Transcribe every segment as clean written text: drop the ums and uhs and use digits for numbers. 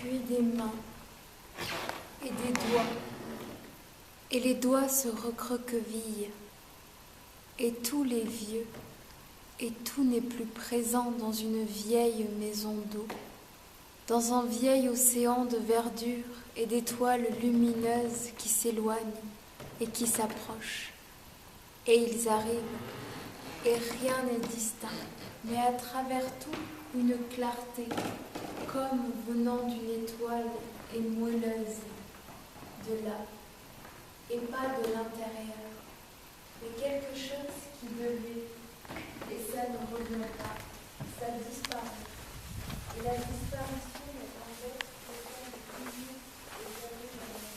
puis des mains et des doigts, et les doigts se recroquevillent, et tous les vieux, et tout n'est plus présent dans une vieille maison d'eau, dans un vieil océan de verdure et d'étoiles lumineuses qui s'éloignent et qui s'approchent. Et ils arrivent, et rien n'est distinct, mais à travers tout une clarté, comme venant d'une étoile et moelleuse de là, et pas de l'intérieur, mais quelque chose qui devait, et ça ne revient pas, ça disparaît. Et la disparition est en fait toujours et jamais la même.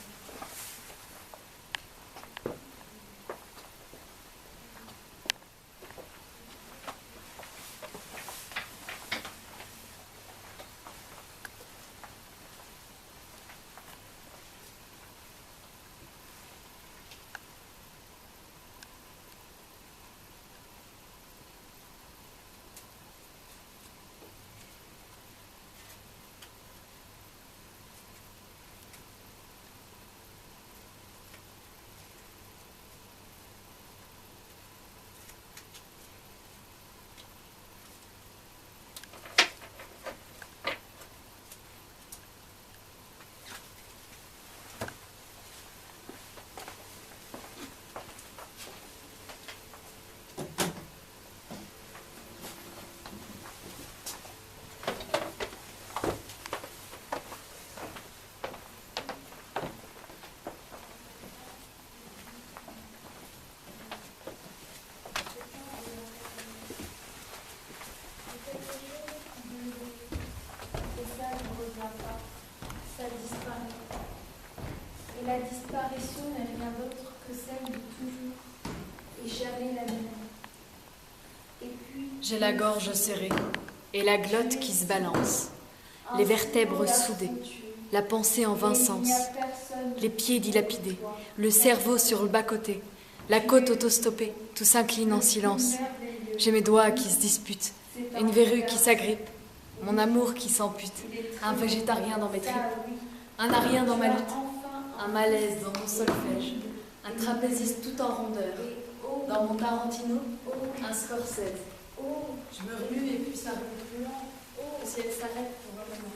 Ça disparaît. Et la disparition n'est rien d'autre que celle de toujours, et jamais la même. Et puis, j'ai la gorge serrée, et la glotte qui se balance, les vertèbres soudées, la pensée en vincennes, les pieds dilapidés, le cerveau sur le bas-côté, la côte autostoppée, tout s'incline en silence. J'ai mes doigts qui se disputent, une verrue qui s'agrippe, mon amour qui s'ampute, un végétarien dans mes tripes, un arien dans ma lutte, un malaise dans mon solfège, un trapéziste tout en rondeur, dans mon Tarantino, un Scorsese. Je me remue et puis ça roule plus lent, le ciel s'arrête pour un moment.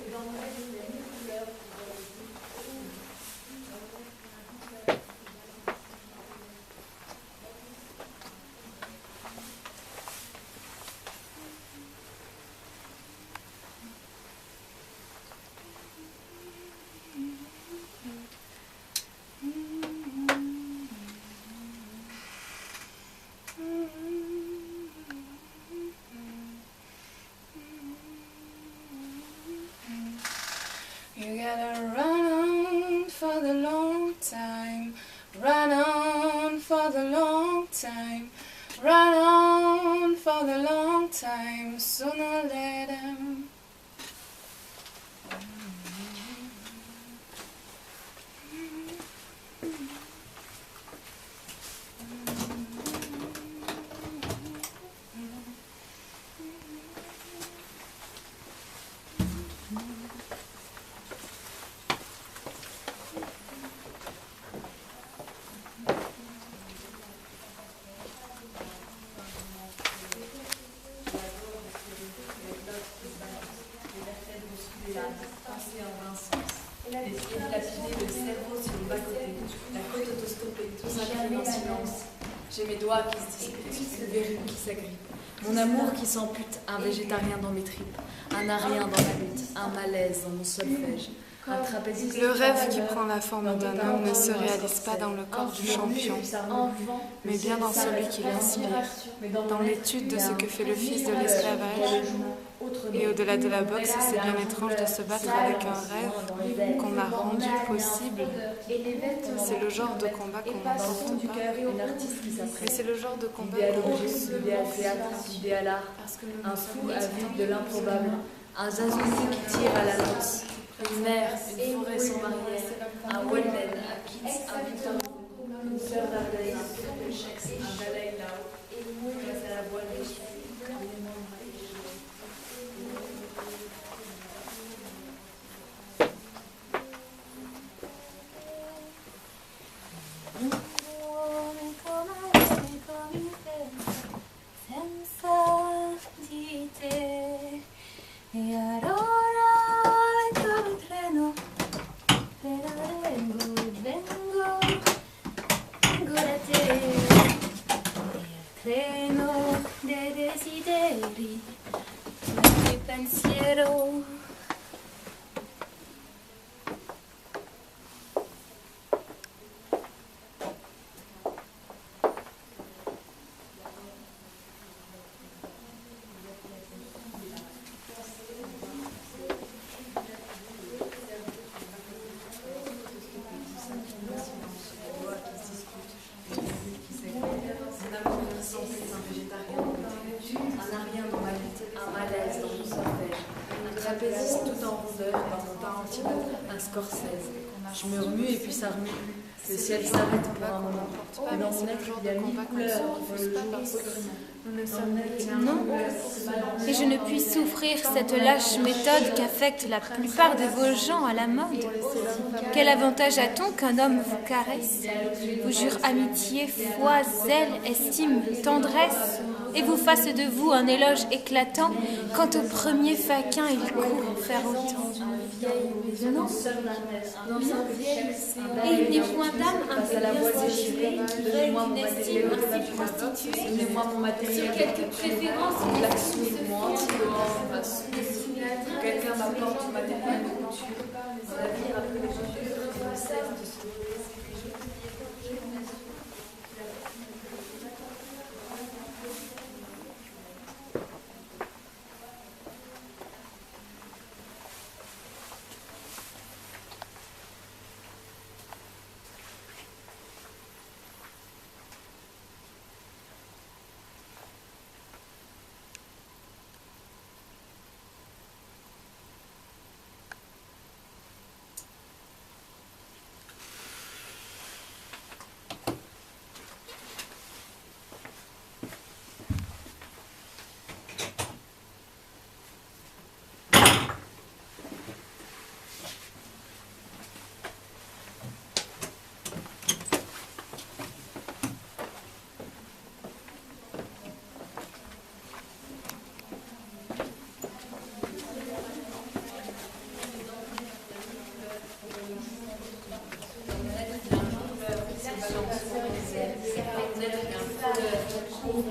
Et dans mon rêve, il y a une couleur pour voir le bout. You gotta run on for the long time, run on for the long time, run on for the long time, sooner or later. Les pieds dilapidés, le cerveau sur le bas-côté, la côte autostoppée, tout s'incline en silence. J'ai mes doigts qui se disputent, une verrue qui s'agrippe, mon amour qui s'ampute, un végétarien dans mes tripes, un arien dans ma lutte, un malaise dans mon solfège, un trapéziste. Le rêve qui prend la forme d'un homme ne se réalise pas dans le corps du champion, mais bien dans celui qui l'inspire, dans l'étude de ce que fait le fils de l'esclavage. Et au-delà de la boxe, c'est bien étrange de se battre avec un rêve qu'on a rendu possible. C'est le genre de combat qu'on n'entend pas. Mais c'est le genre de combat qu'on Idée à théâtre, idée à l'art, un fou avide de l'improbable, un zazouzi qui tire à la lance, une mer, une forêt sans barrière, un Walden, un Keats, un Victor Hugo, une sœur d'Ardenne, un Pierre Shakespeare, un Dalai Lama, grâce à la voile dessus. pensiero. Un malaise dans mon solfège, un trapéziste tout en rondeur dans mon Tarantino, un Scorsese. Je me remue et puis ça remue plus. Le ciel s'arrête pour un moment. Et dans mon être, il y a mille couleurs qui volent par Non, et je ne puis souffrir cette lâche méthode qu'affectent la plupart de vos gens à la mode. Quel avantage a-t-on qu'un homme vous caresse, vous jure amitié, foi, zèle, estime, tendresse, et vous fasse de vous un éloge éclatant, quand au premier faquin il court faire autant? Non, et il n'est point d'âme un peu bien située, donnez-moi mon d'une matériel estime de ainsi prostituée, donnez-moi mon matériel sur quelque préférence de la soude, mon anti-dehors, ma soude. Quelqu'un m'apporte mon matériel de couture. Mon navire a pris les chaussures, je ne cesse de sourire.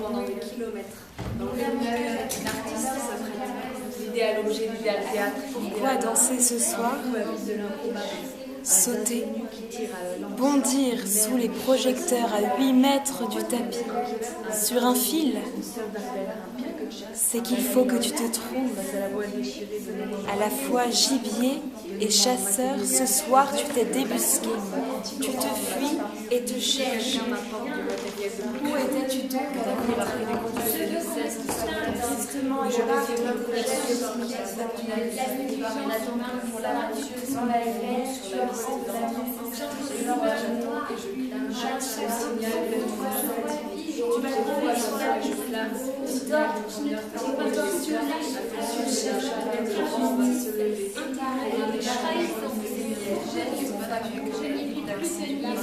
Pendant des kilomètres. Dans le l'artiste s'apprête. L'idéal objet, l'idéal théâtre. Pourquoi danser ce soir? Sauter, bondir sous les projecteurs à 8 mètres du tapis, sur un fil, c'est qu'il faut que tu te trouves à la fois gibier et chasseur. Ce soir tu t'es débusqué, tu te fuis et te cherches. Où étais-tu donc? Justement, je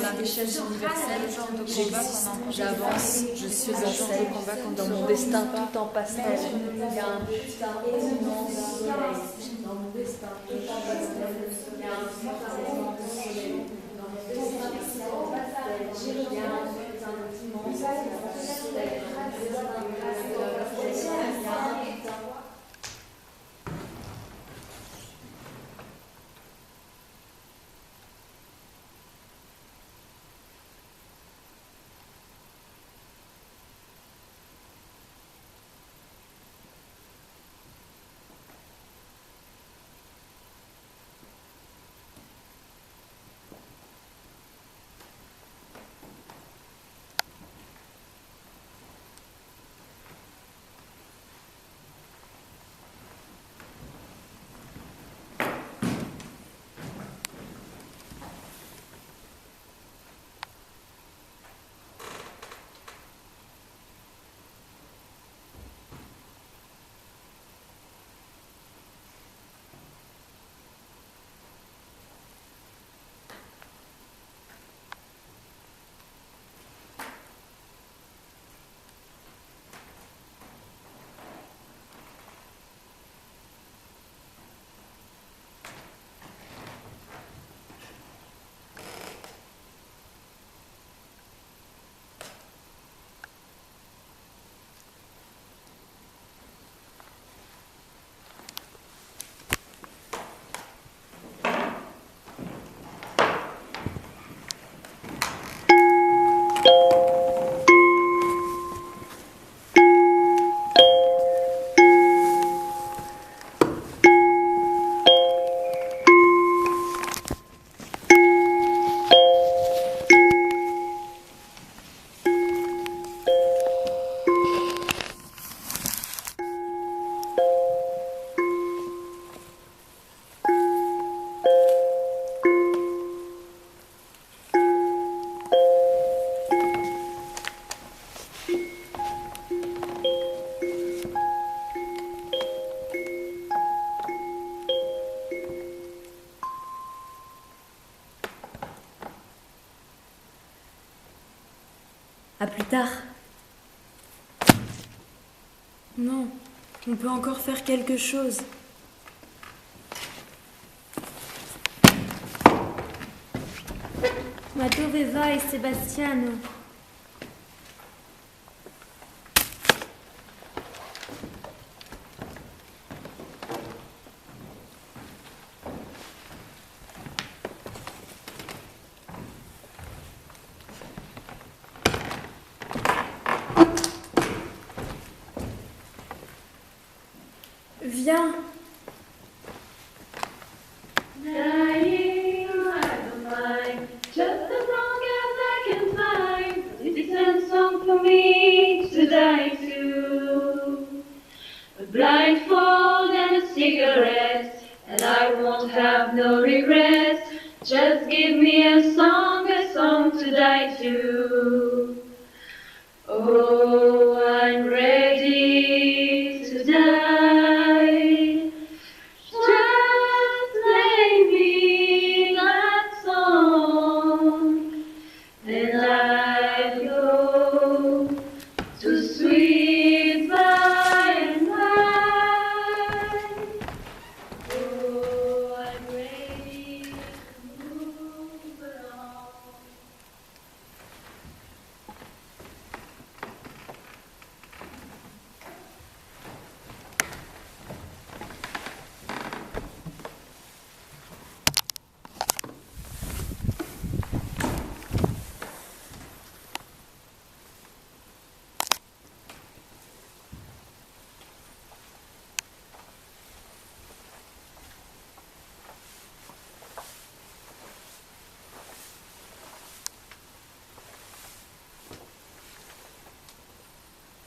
la richesse universelle, j'avance, je suis en scène, dans mon destin tout en pastel. Il y a un putain immense soleil dans mon destin tout en pastel. Il y a un putain immense soleil dans mon destin tout en pastel. Il y a un putain immense soleil dans mon destin tout en pastel. À plus tard. Non, on peut encore faire quelque chose. Ma dove vai, Sebastiano? Viens. Dying, I don't mind, just as long as I can find. It is a song for me to die to. A blindfold and a cigarette, and I won't have no regrets. Just give me a song to die to. Oh, I'm ready to die. Just play me that song, and I'll go to sweet by and by. Oh, I'm ready to move along.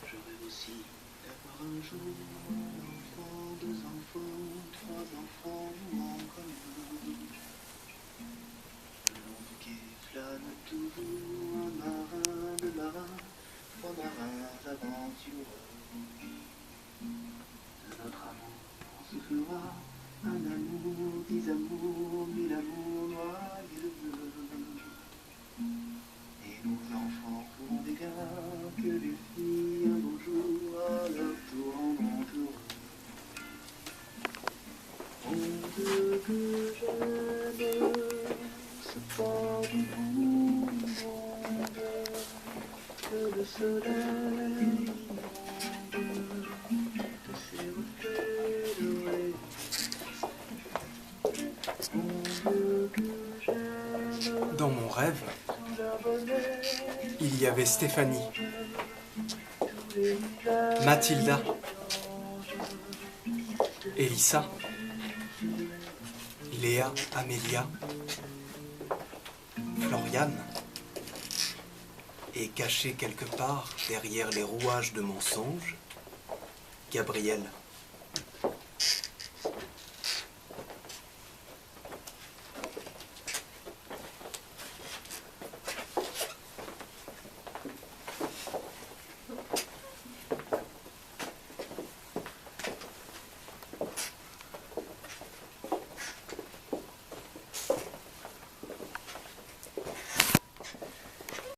Je rêve aussi d'avoir un jour un enfant, deux enfants, trois enfants en commun. Le long du quai flâne toujours un marin, deux marins, trois marins aventureux. De notre amour on se fera un amour, dix amours, mille amours noyés de bleu. Et nos enfants feront des gars que les filles un beau jour à leur tour rendront heureux. Monde que j'aime, ce port du bout du monde, que le soleil inonde de ses reflets dorés. Monde que j'aime. Dans mon rêve, il y avait Stéphanie, Mathilda, Elissa, Léa, Amélia, Floriane, et caché quelque part derrière les rouages de mensonges, Gabriel.